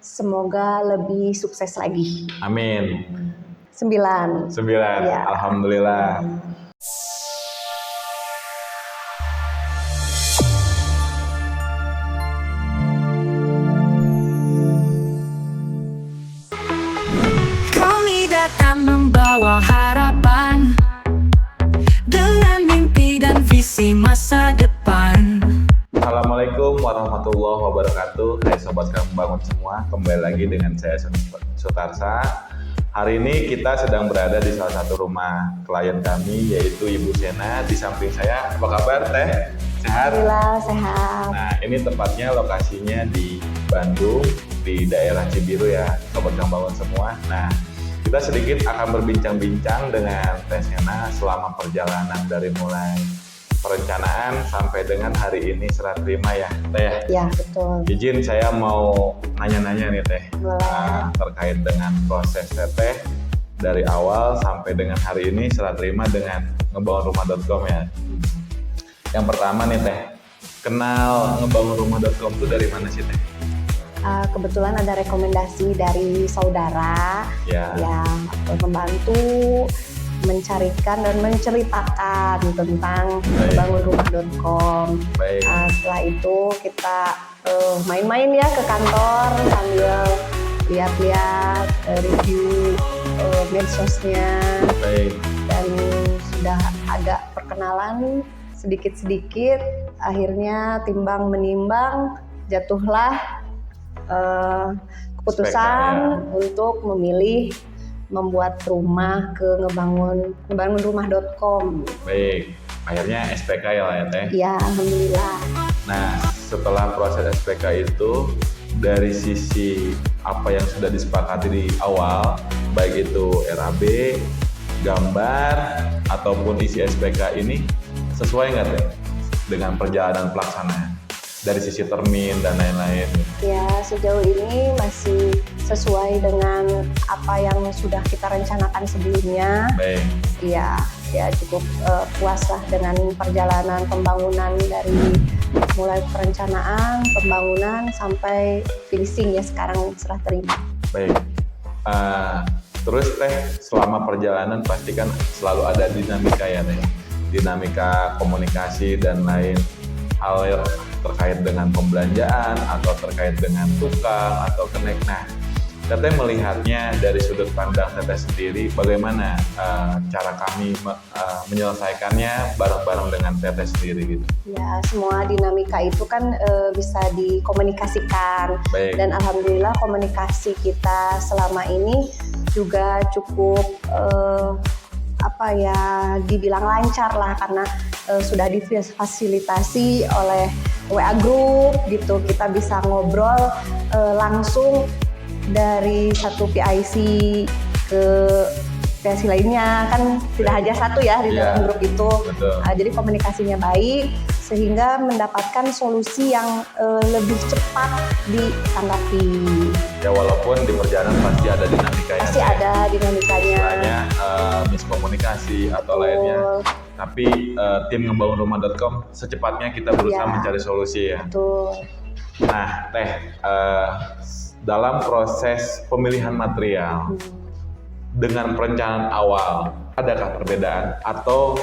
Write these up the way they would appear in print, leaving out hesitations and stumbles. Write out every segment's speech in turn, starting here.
Semoga lebih sukses lagi. Amin. 9. 9. Ya. Alhamdulillah. Kami datang membawa harapan dengan mimpi dan visi masa depan. Assalamualaikum warahmatullahi wabarakatuh. Hai sobat Kami Bangun semua, kembali lagi dengan saya Sutarsa. Hari ini kita sedang berada di salah satu rumah klien kami, yaitu Ibu Sena. Di samping saya, apa kabar Teh? Sehat? Alhamdulillah sehat. Nah, ini tempatnya lokasinya di Bandung, di daerah Cibiru ya, sobat Kami Bangun semua. Nah, kita sedikit akan berbincang-bincang dengan Teh Sena selama perjalanan dari mulai perencanaan sampai dengan hari ini serah terima ya, Teh. Ya, betul. Izin saya mau nanya-nanya nih Teh. Boleh. Terkait dengan proses Teteh dari awal sampai dengan hari ini serah terima dengan ngebangunrumah.com ya. Yang pertama nih Teh, kenal ngebangunrumah.com itu dari mana sih Teh? Kebetulan ada rekomendasi dari saudara Ya. yang membantu mencarikan dan menceritakan tentang ngebangunrumah.com. Baik. Setelah itu kita main-main ya ke kantor sambil lihat-lihat review medsosnya, Baik. dan sudah agak perkenalan sedikit-sedikit. Akhirnya timbang menimbang jatuhlah keputusan untuk memilih membuat rumah ke ngebangunrumah.com. Baik. Akhirnya SPK ya lah ya Teh. Ya, alhamdulillah. Nah, setelah proses SPK itu, dari sisi apa yang sudah disepakati di awal, baik itu RAB, gambar, ataupun isi SPK ini, sesuai nggak Teh dengan perjalanan pelaksanaan? Dari sisi termin dan lain-lain. Ya, sejauh ini masih sesuai dengan apa yang sudah kita rencanakan sebelumnya. Baik. Ya cukup puas lah dengan perjalanan pembangunan dari mulai perencanaan, pembangunan sampai finishing ya sekarang serah terima. Baik. Terus Teh, selama perjalanan pasti kan selalu ada dinamika ya Teh. Dinamika komunikasi dan lain hal yang terkait dengan pembelanjaan atau terkait dengan tukang atau kenek. Nah, Teteh melihatnya dari sudut pandang Teteh sendiri, bagaimana cara kami menyelesaikannya bareng-bareng dengan Teteh sendiri gitu? Ya, semua dinamika itu kan bisa dikomunikasikan. Baik. Dan alhamdulillah komunikasi kita selama ini juga cukup dibilang lancar lah, karena sudah difasilitasi oleh WA Group gitu. Kita bisa ngobrol langsung dari satu PIC ke PIC lainnya, kan tidak hanya satu ya di dalam grup itu. Jadi komunikasinya baik sehingga mendapatkan solusi yang lebih cepat ditanggapi. Ya, walaupun di perjalanan pasti ada dinamikanya. Pasti ada dinamikanya. Istilahnya miskomunikasi atau lainnya. Tapi tim ngebangunrumah.com secepatnya kita berusaha mencari solusi ya. Betul. Nah Teh, dalam proses pemilihan material dengan perencanaan awal, adakah perbedaan atau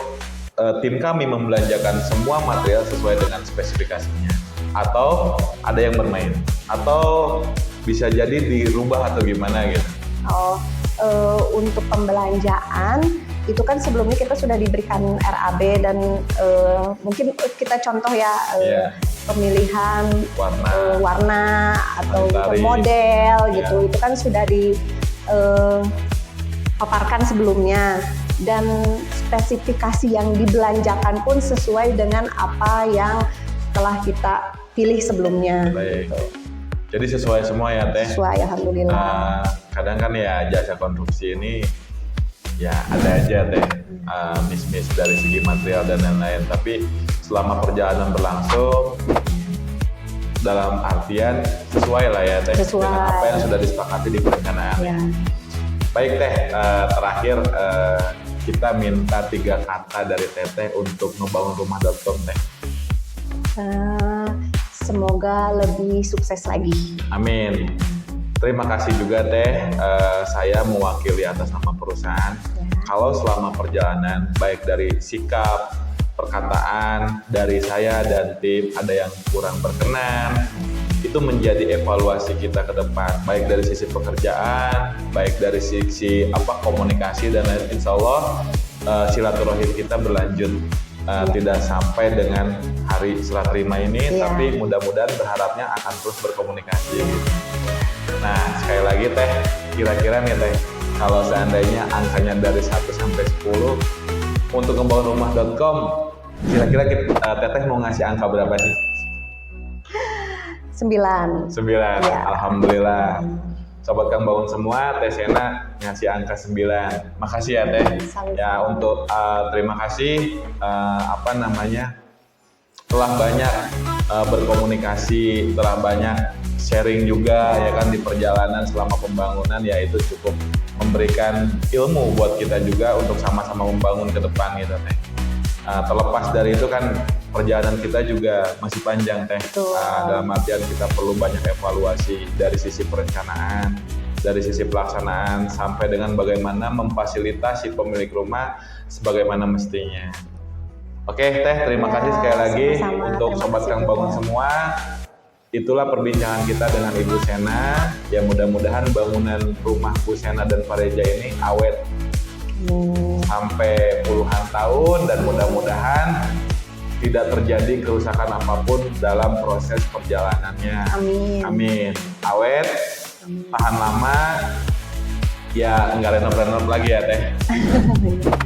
tim kami membelanjakan semua material sesuai dengan spesifikasinya, atau ada yang bermain, atau bisa jadi dirubah atau gimana gitu? Untuk pembelanjaan itu kan sebelumnya kita sudah diberikan RAB dan mungkin kita contoh ya, pemilihan warna atau model gitu, itu kan sudah dipaparkan sebelumnya, dan spesifikasi yang dibelanjakan pun sesuai dengan apa yang telah kita pilih sebelumnya. Baik. Gitu. Jadi sesuai semua ya Teh? Sesuai, alhamdulillah. Kadang kan ya jasa konstruksi ini ya ada aja Teh miss dari segi material dan lain-lain, tapi selama perjalanan berlangsung dalam artian sesuai lah ya Teh dengan apa yang sudah disepakati di perencanaan. Ya. Baik Teh, terakhir kita minta 3 kata dari Teteh untuk ngebangunrumah.com Teh. Semoga lebih sukses lagi. Amin. Terima kasih juga Teh, saya mewakili atas nama perusahaan. Kalau selama perjalanan, baik dari sikap, perkataan dari saya dan tim ada yang kurang berkenan, itu menjadi evaluasi kita ke depan, baik dari sisi pekerjaan, baik dari sisi komunikasi dan lain. Insya Allah silaturahim kita berlanjut, tidak sampai dengan hari serah terima ini, tapi mudah-mudahan berharapnya akan terus berkomunikasi. Nah, sekali lagi Teh, kira-kira nih Teh, kalau seandainya angkanya dari 1 sampai 10 untuk ngebangunrumah.com, kira-kira Teteh mau ngasih angka berapa sih? 9. 9. Ya. Alhamdulillah. Sobat Kang Bangun semua, Teh Sena ngasih angka 9. Makasih ya Teh. Ya, untuk terima kasih telah banyak berkomunikasi, telah banyak sharing juga ya kan di perjalanan selama pembangunan, ya itu cukup memberikan ilmu buat kita juga untuk sama-sama membangun ke depan gitu Teh. Terlepas dari itu kan perjalanan kita juga masih panjang Teh. Dalam artian kita perlu banyak evaluasi dari sisi perencanaan, dari sisi pelaksanaan, sampai dengan bagaimana memfasilitasi pemilik rumah sebagaimana mestinya. Oke Teh, terima kasih sekali lagi untuk Sobat Kang Bangun semua. Itulah perbincangan kita dengan Ibu Sena. Ya mudah-mudahan bangunan rumah Bu Sena dan Pareja ini awet sampai puluhan tahun, dan mudah-mudahan tidak terjadi kerusakan apapun dalam proses perjalanannya. Amin. Amin. Awet, tahan lama, ya nggak renov-renov lagi ya Teh.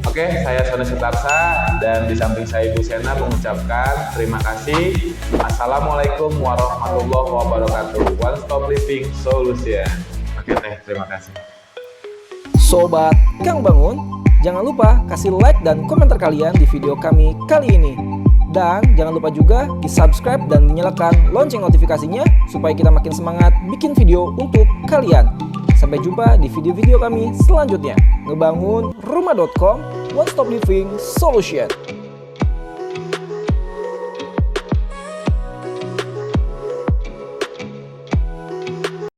Oke, saya Sony Sutarsa, dan di samping saya Ibu Sena mengucapkan terima kasih. Assalamualaikum warahmatullahi wabarakatuh. One Stop Living Solution. Oke Teh, terima kasih. Sobat Kang Bangun, jangan lupa kasih like dan komentar kalian di video kami kali ini. Dan jangan lupa juga di subscribe dan dinyalakan lonceng notifikasinya supaya kita makin semangat bikin video untuk kalian. Sampai jumpa di video-video kami selanjutnya. Ngebangun rumah.com, One Stop Living Solution.